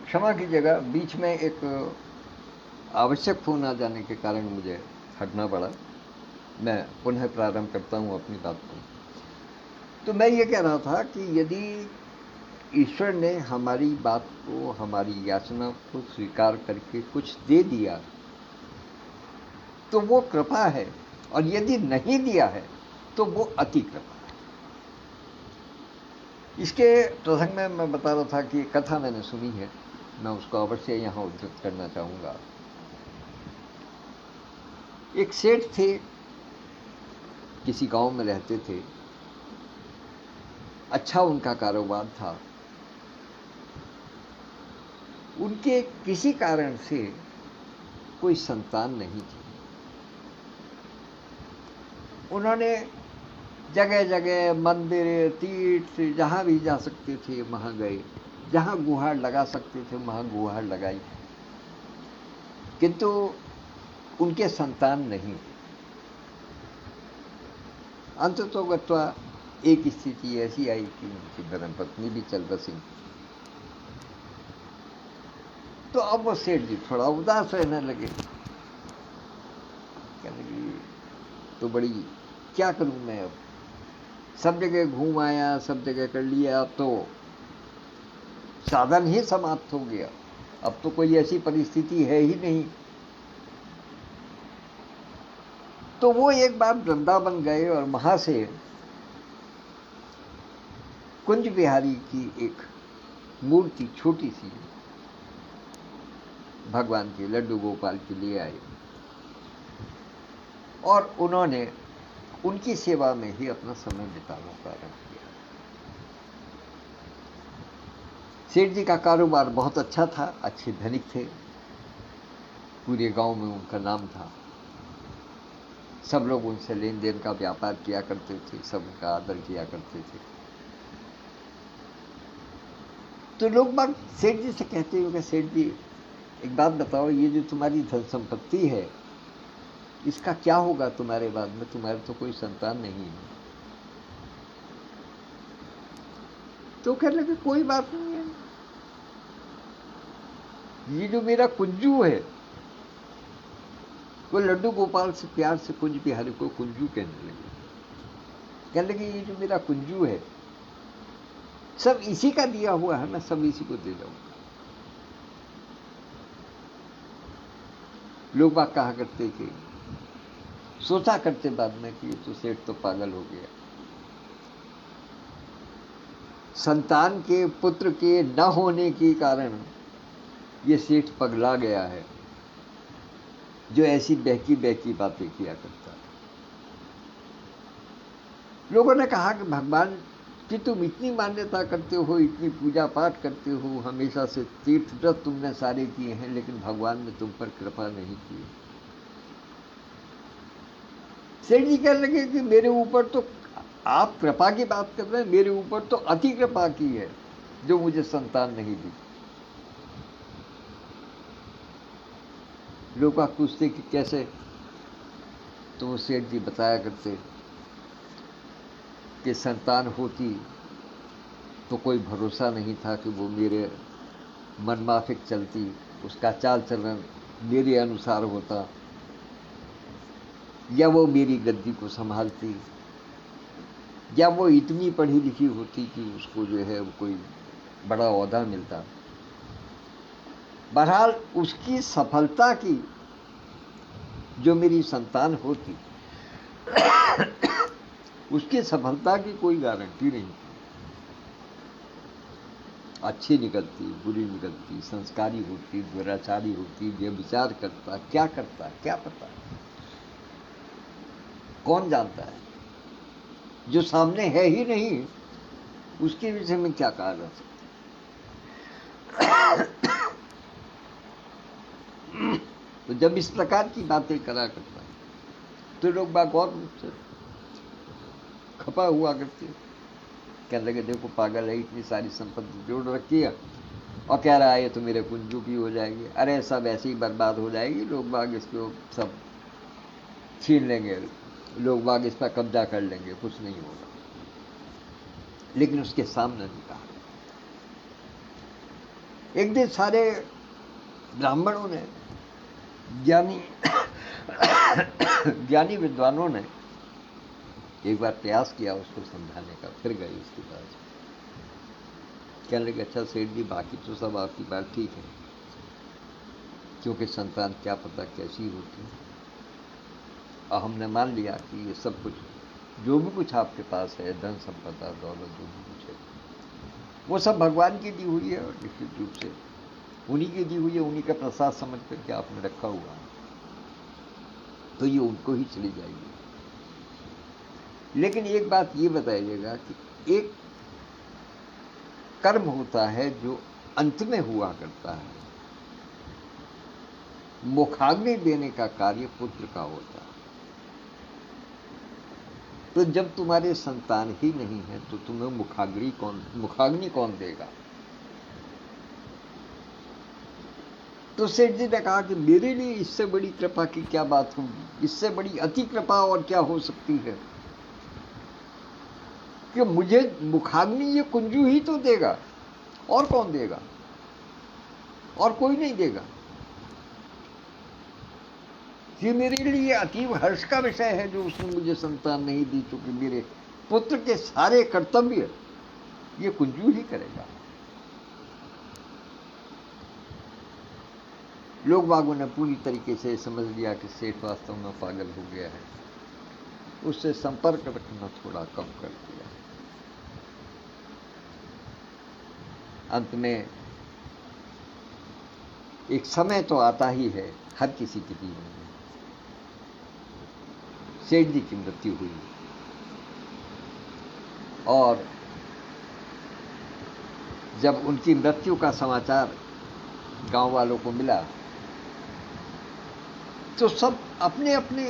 क्षमा कीजिएगा, बीच में एक आवश्यक फोन आ जाने के कारण मुझे हटना पड़ा। मैं पुनः प्रारंभ करता हूँ अपनी बात को। तो मैं ये कह रहा था कि यदि ईश्वर ने हमारी बात को, हमारी याचना को स्वीकार करके कुछ दे दिया तो वो कृपा है, और यदि नहीं दिया है तो वो अति कृपा है। इसके प्रसंग में मैं बता रहा था कि कथा मैंने सुनी है, मैं उसको अवश्य यहाँ उद्धृत करना चाहूँगा। एक सेठ थे, किसी गांव में रहते थे, अच्छा उनका कारोबार था। उनके किसी कारण से कोई संतान नहीं थी। उन्होंने जगह जगह मंदिर, तीर्थ, जहाँ भी जा सकते थे वहाँ गए, जहाँ गुहार लगा सकते थे वहाँ गुहार लगाई, किंतु उनके संतान नहीं। अंततोगत्वा एक स्थिति ऐसी आई कि उनकी धर्मपत्नी भी चल बसी। तो अब वो सेठ जी थोड़ा उदास रहने लगे। कहने लगे तो बड़ी क्या करूं मैं, अब सब जगह घूम आया, सब जगह कर लिया, अब तो साधन ही समाप्त हो गया, अब तो कोई ऐसी परिस्थिति है ही नहीं। तो वो एक बार वृंदावन गए और वहां से कुंज बिहारी की एक मूर्ति छोटी सी भगवान के लड्डू गोपाल के लिए आए और उन्होंने उनकी सेवा में ही अपना समय बिताना प्रारंभ किया। सेठ जी का कारोबार बहुत अच्छा था, अच्छे धनिक थे, पूरे गांव में उनका नाम था, सब लोग उनसे लेन देन का व्यापार किया करते थे, सब उनका आदर किया करते थे। तो लोग बाग सेठ जी से कहते होंगे, सेठ जी एक बात बताओ, ये जो तुम्हारी धन संपत्ति है इसका क्या होगा तुम्हारे बाद में, तुम्हारे तो कोई संतान नहीं है। तो कहने लगे कोई बात नहीं है, ये जो मेरा कुंजू है, वो लड्डू गोपाल से प्यार से कुंज बिहारी को कुंजू कहने लगे। कहने लगे ये जो मेरा कुंजू है सब इसी का दिया हुआ है, मैं सब इसी को दे जाऊंगा। लोग बात कहा करते थे, सोचा करते बाद में कि तो सेठ तो पागल हो गया, संतान के, पुत्र के न होने के कारण ये सेठ पगला गया है जो ऐसी बहकी बहकी बातें किया करता है। लोगों ने कहा कि भगवान कि तुम इतनी मान्यता करते हो, इतनी पूजा पाठ करते हो, हमेशा से तीर्थ व्रत तुमने सारे किए हैं, लेकिन भगवान ने तुम पर कृपा नहीं की। सेठ जी कहने लगे कि मेरे ऊपर तो आप कृपा की बात कर रहे हैं, मेरे ऊपर तो अति कृपा की है जो मुझे संतान नहीं दी। लोग पूछते कि कैसे, तो सेठ जी बताया करते कि संतान होती तो कोई भरोसा नहीं था कि वो मेरे मनमाफिक चलती, उसका चाल चलन मेरे अनुसार होता, या वो मेरी गद्दी को संभालती, या वो इतनी पढ़ी लिखी होती कि उसको जो है वो कोई बड़ा ओहदा मिलता। बहरहाल उसकी सफलता की जो मेरी संतान होती उसकी सफलता की कोई गारंटी नहीं थी। अच्छी निकलती, बुरी निकलती, संस्कारी होती, दुराचारी होती, व्यभिचार करता, क्या करता, क्या पता, कौन जानता है। जो सामने है ही नहीं उसके विषय में क्या कहा जा सकता। तो जब इस प्रकार की बातें करा करता तो लोग बात और मुझसे खपा हुआ करते, कहने लगे देखो पागल है, इतनी सारी संपत्ति जोड़ रखी है और कह रहा है ये तो मेरे कुंजू की हो जाएगी। अरे सब ऐसे ही बर्बाद हो जाएगी, लोग बाग इसको सब छीन लेंगे, लोग बाग इस पर कब्जा कर लेंगे, कुछ नहीं होगा। लेकिन उसके सामने नहीं कहा। एक दिन सारे ब्राह्मणों ने, ज्ञानी ज्ञानी विद्वानों ने एक बार प्रयास किया उसको समझाने का, फिर गए उसके पास। कहने लगे अच्छा सेठ जी, बाकी तो सब आपकी बात ठीक है, क्योंकि संतान क्या पता कैसी होती है, और हमने मान लिया कि ये सब कुछ, जो भी कुछ आपके पास है, धन संपदा दौलत जो भी कुछ है, वो सब भगवान की दी हुई है, और निश्चित रूप से उन्हीं की दी हुई है, उन्हीं का प्रसाद समझ करके आपने रखा हुआ है, तो ये उनको ही चली जाएगी। लेकिन एक बात ये बताइएगा कि एक कर्म होता है जो अंत में हुआ करता है, मुखाग्नि देने का कार्य पुत्र का होता है। तो जब तुम्हारे संतान ही नहीं है तो तुम्हें मुखाग्नि कौन देगा? तो सेठ जी ने कहा कि मेरे लिए इससे बड़ी कृपा की क्या बात होगी, इससे बड़ी अति कृपा और क्या हो सकती है कि मुझे मुखाग्नि ये कुंजू ही तो देगा, और कौन देगा? और कोई नहीं देगा। ये मेरे लिए अतीव हर्ष का विषय है जो उसने मुझे संतान नहीं दी, क्योंकि मेरे पुत्र के सारे कर्तव्य ये कुंजू ही करेगा। लोग बागों ने पूरी तरीके से समझ लिया कि सेठ वास्तव में पागल हो गया है, उससे संपर्क रखना थोड़ा कम कर दिया। अंत में एक समय तो आता ही है हर किसी के जीवन में। सेठ जी की मृत्यु हुई, और जब उनकी मृत्यु का समाचार गांव वालों को मिला तो सब अपने अपने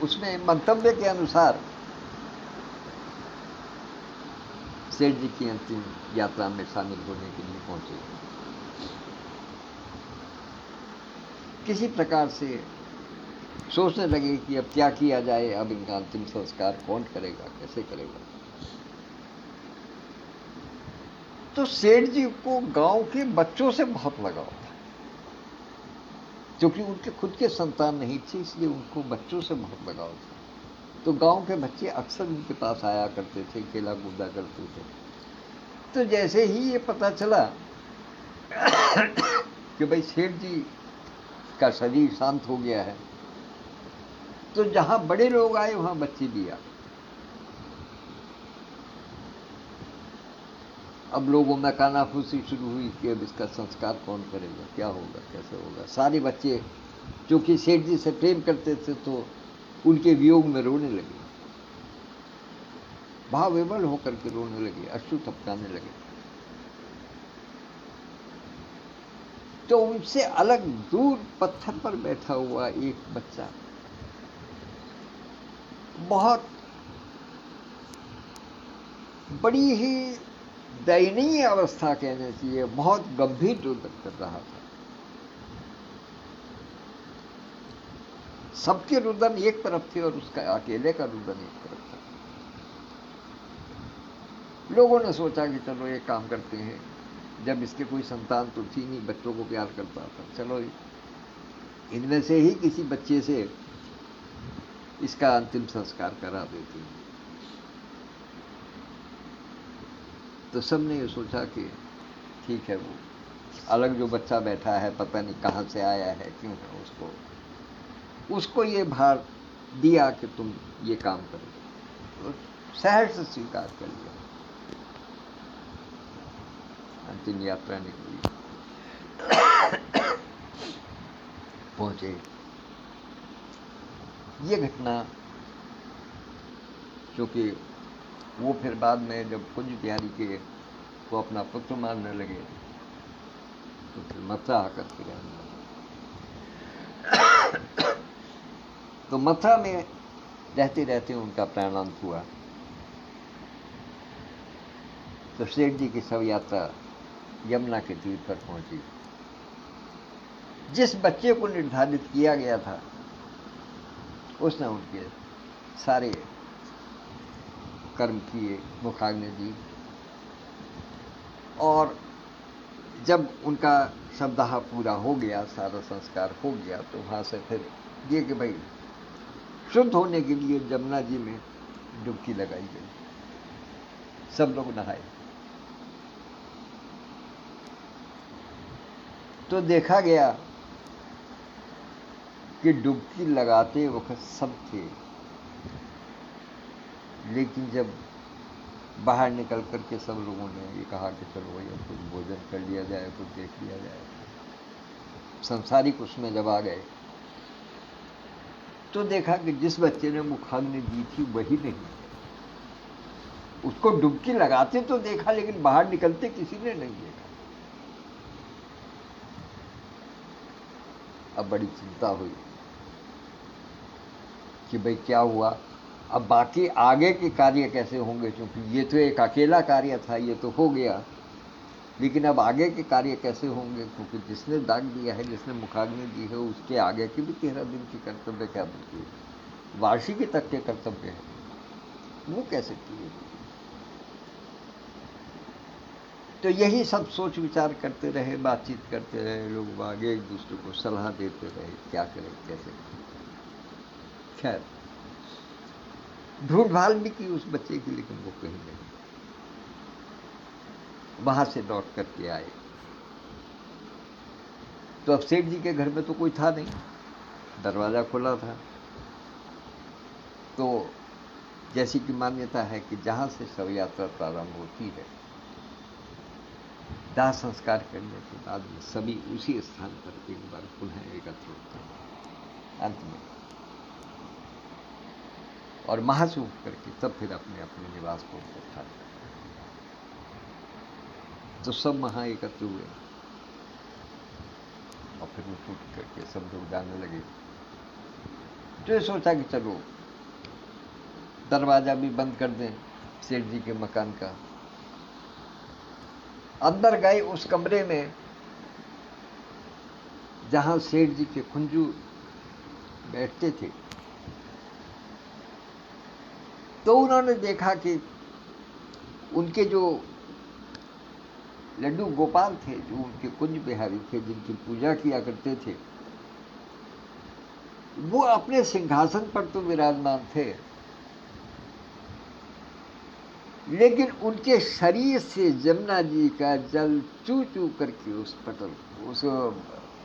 उसमें मंतव्य के अनुसार सेठ जी की अंतिम यात्रा में शामिल होने के लिए पहुंचे। किसी प्रकार से सोचने लगे कि अब क्या किया जाए, अब इनका अंतिम संस्कार कौन करेगा, कैसे करेगा। तो सेठ जी को गांव के बच्चों से बहुत लगाव था, क्योंकि उनके खुद के संतान नहीं थे, इसलिए उनको बच्चों से बहुत लगाव था। तो गांव के बच्चे अक्सर उनके पास आया करते थे, खेला कूदा करते थे। तो जैसे ही ये पता चला कि भाई सेठ जी का शरीर शांत हो गया है, तो जहां बड़े लोग आए वहां बच्चे भी आए। अब लोगों में कानाफूसी शुरू हुई कि अब इसका संस्कार कौन करेगा, क्या होगा, कैसे होगा। सारे बच्चे क्योंकि सेठ जी से प्रेम करते थे तो उनके वियोग में रोने लगे, भाव विवल होकर के रोने लगे, अश्रु टपकाने लगे। तो उनसे अलग दूर पत्थर पर बैठा हुआ एक बच्चा बहुत बड़ी ही दयनीय अवस्था कहने चाहिए, बहुत गंभीर रुदन कर रहा था। सबके रुदन एक तरफ थे और उसका अकेले का रुदन एक तरफ था। लोगों ने सोचा कि चलो एक काम करते हैं, जब इसके कोई संतान तो थी नहीं, बच्चों को प्यार करता था, चलो इनमें से ही किसी बच्चे से इसका अंतिम संस्कार करा देते हैं। तो सबने ये सोचा कि ठीक है, वो अलग जो बच्चा बैठा है पता नहीं कहाँ से आया है, क्यों है, उसको ये भार दिया कि तुम ये काम करो, तो सहर्ष से स्वीकार कर लिया। अंतिम यात्रा निकली, पहुंचे। ये घटना क्योंकि वो फिर बाद में जब कुंज बिहारी के को अपना पुत्र मानने लगे तो फिर मथुरा आकर के रहने लगे। तो मथुरा में रहते रहते उनका प्राणांत हुआ। तो सेठ जी की शव यात्रा यमुना के तीर पर पहुंची। जिस बच्चे को निर्धारित किया गया था उसने उनके सारे कर्म किए, मुखाग्नि दी, और जब उनका शब्दाह पूरा हो गया, सारा संस्कार हो गया, तो वहाँ से फिर ये कि भाई शुद्ध होने के लिए जमुना जी में डुबकी लगाई गई, सब लोग नहाए। तो देखा गया कि डुबकी लगाते वक्त सब थे, लेकिन जब बाहर निकल करके सब लोगों ने ये कहा कि चलो भैया कुछ भोजन कर लिया जाए, कुछ देख लिया जाए, संसारिक उसमें जब आ गए, तो देखा कि जिस बच्चे ने मुखाग्नि दी थी वही नहीं। उसको डुबकी लगाते तो देखा, लेकिन बाहर निकलते किसी ने नहीं देखा। अब बड़ी चिंता हुई कि भाई क्या हुआ, अब बाकी आगे के कार्य कैसे होंगे, क्योंकि ये तो एक अकेला कार्य था, ये तो हो गया, लेकिन अब आगे के कार्य कैसे होंगे, क्योंकि जिसने दाग दिया है, जिसने मुखाग्नि दी है, उसके आगे की भी 13 दिन की कर्तव्य क्या बनती है, वार्षिकी तक के कर्तव्य है, वो कैसे किए। तो यही सब सोच विचार करते रहे, बातचीत करते रहे, लोग आगे एक दूसरे को सलाह देते रहे, क्या करें कैसे करें। खैर ढूंढ भाल भी की उस बच्चे की, लेकिन वो कहीं नहीं। वहां से लौट करके आए तो अब सेठ जी के घर में तो कोई था नहीं, दरवाजा खुला था। तो जैसी कि मान्यता है कि जहां से शव यात्रा प्रारंभ होती है, दाह संस्कार करने के बाद में सभी उसी स्थान पर एक बार पुनः एकत्र होते हैं अंत में, और महासूख करके तब फिर अपने अपने निवास को उठाते हैं। तो सब वहां एकत्र हुए और फिर उठ करके सब लोग जाने लगे। तो ये सोचा कि चलो दरवाजा भी बंद कर दें सेठ जी के मकान का। अंदर गए उस कमरे में जहां सेठ जी के कुंजू बैठते थे, तो उन्होंने देखा कि उनके जो लड्डू गोपाल थे, जो उनके कुंज बिहारी थे, जिनकी पूजा किया करते थे, वो अपने सिंहासन पर तो विराजमान थे, लेकिन उनके शरीर से जमुना जी का जल चू चू करके उस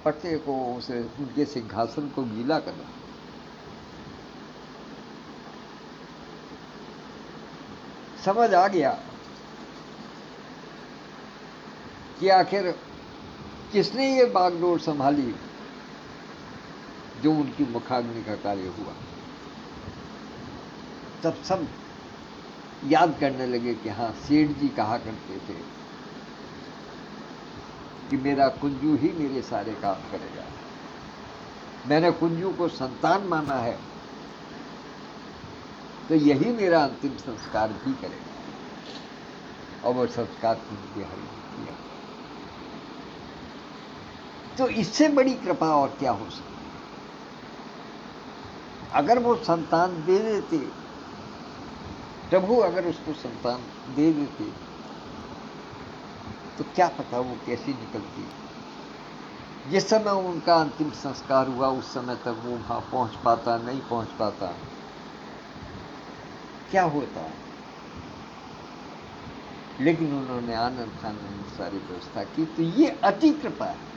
पट्टे को, उनके सिंहासन को गीला करना। समझ आ गया कि आखिर किसने ये बागडोर संभाली जो उनकी मुखाग्नि का कार्य हुआ। तब सब याद करने लगे कि हाँ, सेठ जी कहा करते थे कि मेरा कुंजू ही मेरे सारे काम करेगा, मैंने कुंजू को संतान माना है, तो यही मेरा अंतिम संस्कार भी करेगा। और वो संस्कार कुंज बिहारी ने किया। तो इससे बड़ी कृपा और क्या हो सकती। अगर वो संतान दे देते, प्रभु अगर उसको संतान दे देते, तो क्या पता वो कैसी निकलती। जिस समय उनका अंतिम संस्कार हुआ उस समय तक वो वहां पहुंच पाता, नहीं पहुंच पाता, क्या होता। लेकिन उन्होंने आनंद फानंद सारी व्यवस्था की। तो ये अति कृपा है।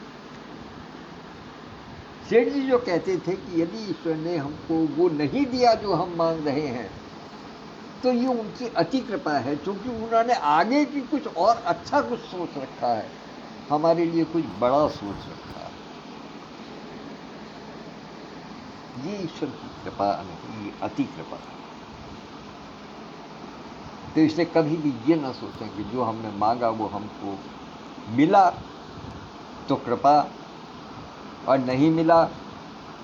सेठ जी जो कहते थे कि यदि ईश्वर ने हमको वो नहीं दिया जो हम मांग रहे हैं, तो ये उनकी अति कृपा है, क्योंकि उन्होंने आगे की कुछ और अच्छा कुछ सोच रखा है, हमारे लिए कुछ बड़ा सोच रखा है। ये ईश्वर की कृपा नहीं, ये अति कृपा है। तो इसलिए कभी भी ये ना सोचें कि जो हमने मांगा वो हमको मिला तो कृपा, और नहीं मिला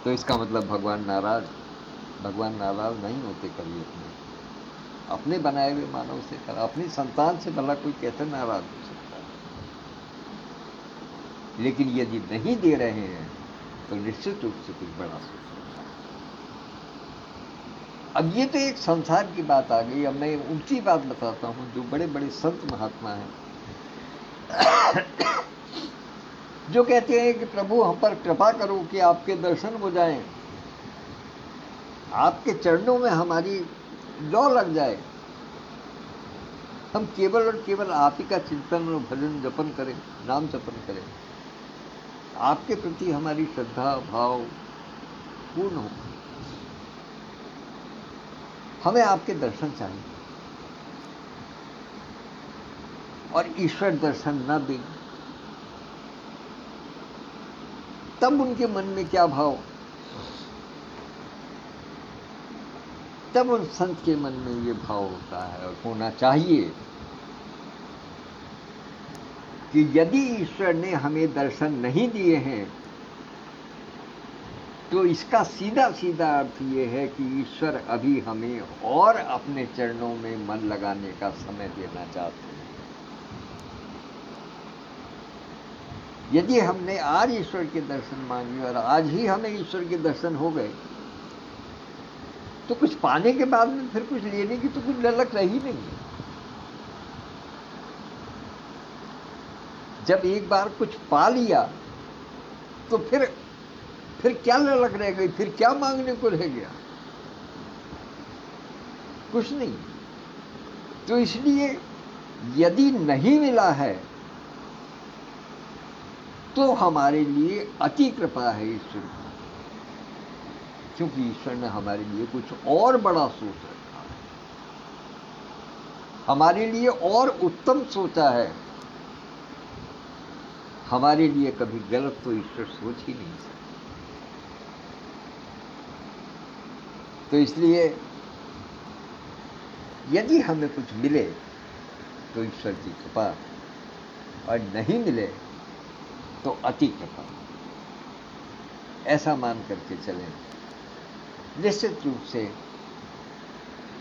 तो इसका मतलब भगवान नाराज। भगवान नाराज नहीं होते कभी अपने बनाए हुए मानव से। अपनी संतान से भला कोई कैसे नाराज हो सकता है। लेकिन यदि नहीं दे रहे हैं तो निश्चित रूप से कुछ बड़ा सोचना। अब ये तो एक संसार की बात आ गई। अब मैं उनकी बात बताता हूं जो बड़े बड़े संत महात्मा हैं जो कहते हैं कि प्रभु हम पर कृपा करो कि आपके दर्शन हो जाएं, आपके चरणों में हमारी लौ लग जाए, हम केवल और केवल आप ही का चिंतन और भजन जपन करें, नाम जपन करें, आपके प्रति हमारी श्रद्धा भाव पूर्ण हो, हमें आपके दर्शन चाहिए। और ईश्वर दर्शन न दें तब उनके मन में क्या भाव, तब उन संत के मन में ये भाव होता है और होना चाहिए कि यदि ईश्वर ने हमें दर्शन नहीं दिए हैं तो इसका सीधा सीधा अर्थ ये है कि ईश्वर अभी हमें और अपने चरणों में मन लगाने का समय देना चाहते हैं। यदि हमने आज ईश्वर के दर्शन मांगे और आज ही हमें ईश्वर के दर्शन हो गए तो कुछ पाने के बाद में फिर कुछ लेने की तो कुछ ललक रही नहीं है। जब एक बार कुछ पा लिया तो फिर क्या ललक रह गई, फिर क्या मांगने को रह गया, कुछ नहीं। तो इसलिए यदि नहीं मिला है तो हमारे लिए अति कृपा है ईश्वर की, क्योंकि ईश्वर ने हमारे लिए कुछ और बड़ा सोच रखा है, हमारे लिए और उत्तम सोचा है। हमारे लिए कभी गलत तो ईश्वर सोच ही नहीं सकता। तो इसलिए यदि हमें कुछ मिले तो ईश्वर की कृपा, और नहीं मिले तो अति कृपा, ऐसा मान करके चलें। निश्चित रूप से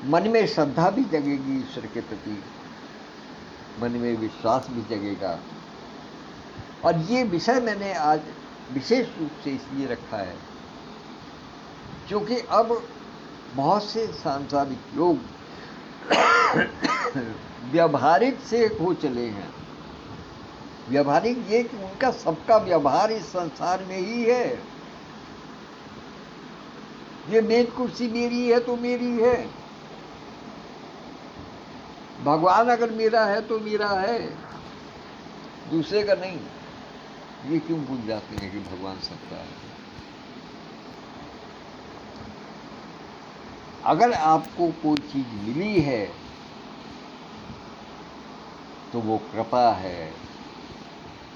मन में श्रद्धा भी जगेगी ईश्वर के प्रति, मन में विश्वास भी जगेगा। और ये विषय मैंने आज विशेष रूप से इसलिए रखा है क्योंकि अब बहुत से सांसारिक लोग व्यवहारिक से हो चले हैं। व्यवहारिक ये कि उनका सबका व्यवहार इस संसार में ही है। ये मेज कुर्सी मेरी है तो मेरी है, भगवान अगर मेरा है तो मेरा है, दूसरे का नहीं। ये क्यों भूल जाते हैं कि भगवान सबका है। अगर आपको कोई चीज मिली है तो वो कृपा है,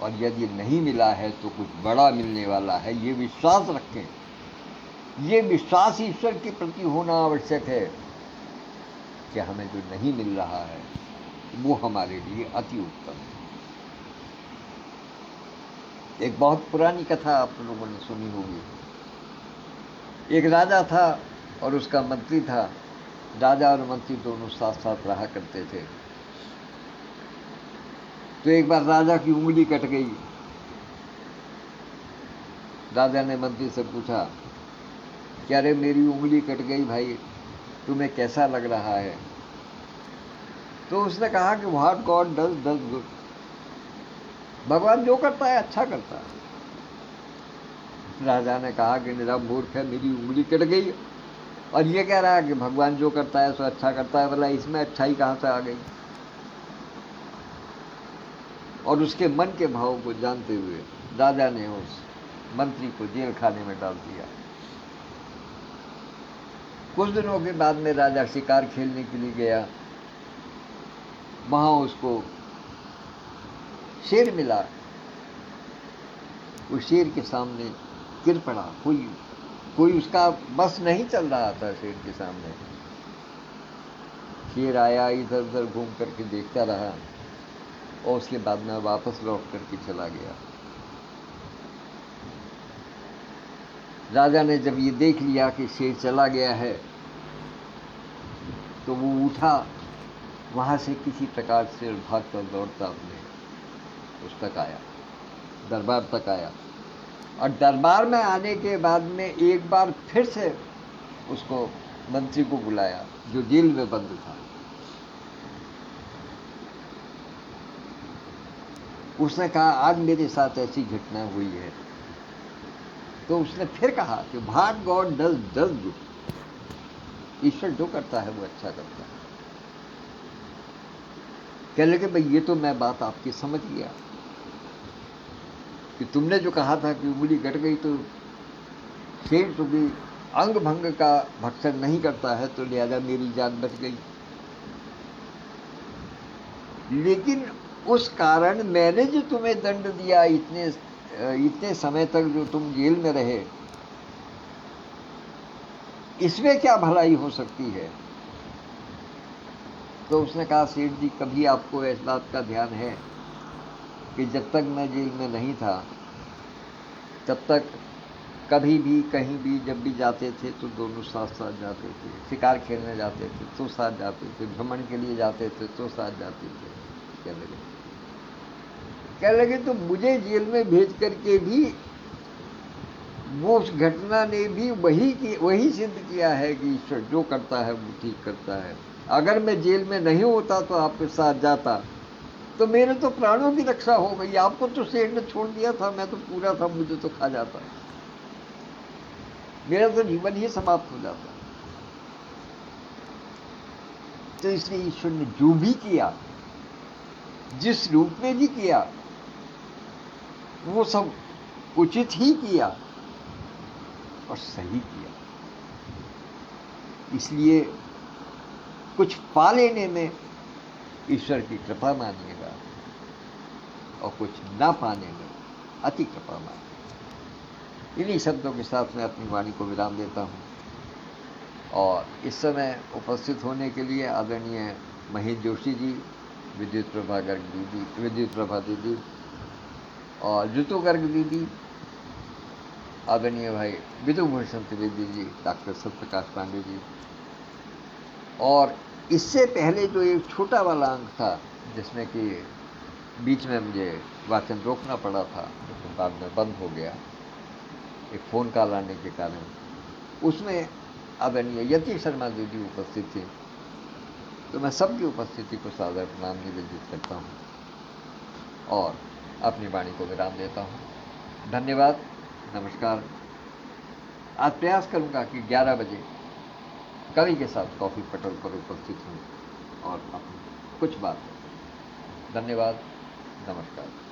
और यदि नहीं मिला है तो कुछ बड़ा मिलने वाला है, ये विश्वास रखें। ये विश्वास ईश्वर के प्रति होना आवश्यक है कि हमें जो नहीं मिल रहा है वो हमारे लिए अति उत्तम है। एक बहुत पुरानी कथा आप लोगों ने सुनी होगी। एक राजा था और उसका मंत्री था। राजा और मंत्री दोनों साथ साथ रहा करते थे। तो एक बार राजा की उंगली कट गई। राजा ने मंत्री से पूछा, क्या रे मेरी उंगली कट गई भाई, तुम्हें कैसा लग रहा है? तो उसने कहा कि what God does does good. भगवान जो करता है अच्छा करता है। राजा ने कहा कि निरा मूर्ख है, मेरी उंगली कट गई और ये कह रहा है कि भगवान जो करता है सो अच्छा करता है। बोला इसमें अच्छाई कहाँ से आ गई? और उसके मन के भाव को जानते हुए राजा ने उस मंत्री को जेल खाने में डाल दिया। कुछ दिनों के बाद में राजा शिकार खेलने के लिए गया। वहां उसको शेर मिला। उस शेर के सामने गिर पड़ा। कोई उसका बस नहीं चल रहा था शेर के सामने। शेर आया, इधर उधर घूम करके देखता रहा और उसके बाद में वापस लौट करके चला गया। राजा ने जब ये देख लिया कि शेर चला गया है तो वो उठा, वहां से किसी प्रकार से भागता दौड़ता अपने उस तक आया, दरबार तक आया। और दरबार में आने के बाद में एक बार फिर से उसको मंत्री को बुलाया जो जेल में बंद था। उसने कहा आज मेरे साथ ऐसी घटना हुई है। तो उसने फिर कहा कि what God does does good, ईश्वर जो करता है वो अच्छा करता है। कह लगे भाई ये तो मैं बात आपकी समझ गया कि तुमने जो कहा था कि उंगली कट गई तो शेर तो भी अंग भंग का भक्षण नहीं करता है, तो लिहाजा मेरी जान बच गई। लेकिन उस कारण मैंने जो तुम्हें दंड दिया इतने समय तक जो तुम जेल में रहे, इसमें क्या भलाई हो सकती है? तो उसने कहा सेठ जी, कभी आपको इस बात का ध्यान है कि जब तक मैं जेल में नहीं था तब तक कभी भी कहीं भी जब भी जाते थे तो दोनों साथ साथ जाते थे, शिकार खेलने जाते थे तो साथ जाते थे, भ्रमण के लिए जाते थे तो साथ जाते थे। कह लगे तो मुझे जेल में भेज करके भी वो उस घटना ने भी वही सिद्ध किया है कि ईश्वर जो करता है वो ठीक करता है। अगर मैं जेल में नहीं होता तो आपके साथ जाता तो मेरे तो प्राणों की रक्षा हो गई। आपको तो शेर ने छोड़ दिया था, मैं तो पूरा था, मुझे तो खा जाता, मेरा तो जीवन ही समाप्त हो जाता। तो इसलिए ईश्वर ने जो भी किया, जिस रूप में भी किया, वो सब उचित ही किया और सही किया। इसलिए कुछ पा लेने में ईश्वर की कृपा मानिएगा और कुछ ना पाने में अति कृपा मानिएगा। इन्हीं शब्दों के साथ मैं अपनी वाणी को विराम देता हूँ और इस समय उपस्थित होने के लिए आदरणीय महेश जोशी जी, विद्युत प्रभा दीदी और ऋतु गर्ग दीदी, आदरणीय भाई विधुभूषण त्रिवेदी जी, डॉक्टर सत्यप्रकाश पांडे जी, और इससे पहले जो एक छोटा वाला अंक था जिसमें कि बीच में मुझे वाचन रोकना पड़ा था, लेकिन बाद में बंद हो गया एक फ़ोन कॉल आने के कारण, उसमें आदरणीय यति शर्मा दीदी उपस्थित थी। तो मैं सबकी उपस्थिति को सादर प्रणाम निवेदित करता हूँ और अपनी वाणी को विराम देता हूँ। धन्यवाद, नमस्कार। आज प्रयास करूँगा कि 11 बजे कवि के साथ कॉफ़ी पटल पर उपस्थित हूँ और अपनी कुछ बात। धन्यवाद, नमस्कार।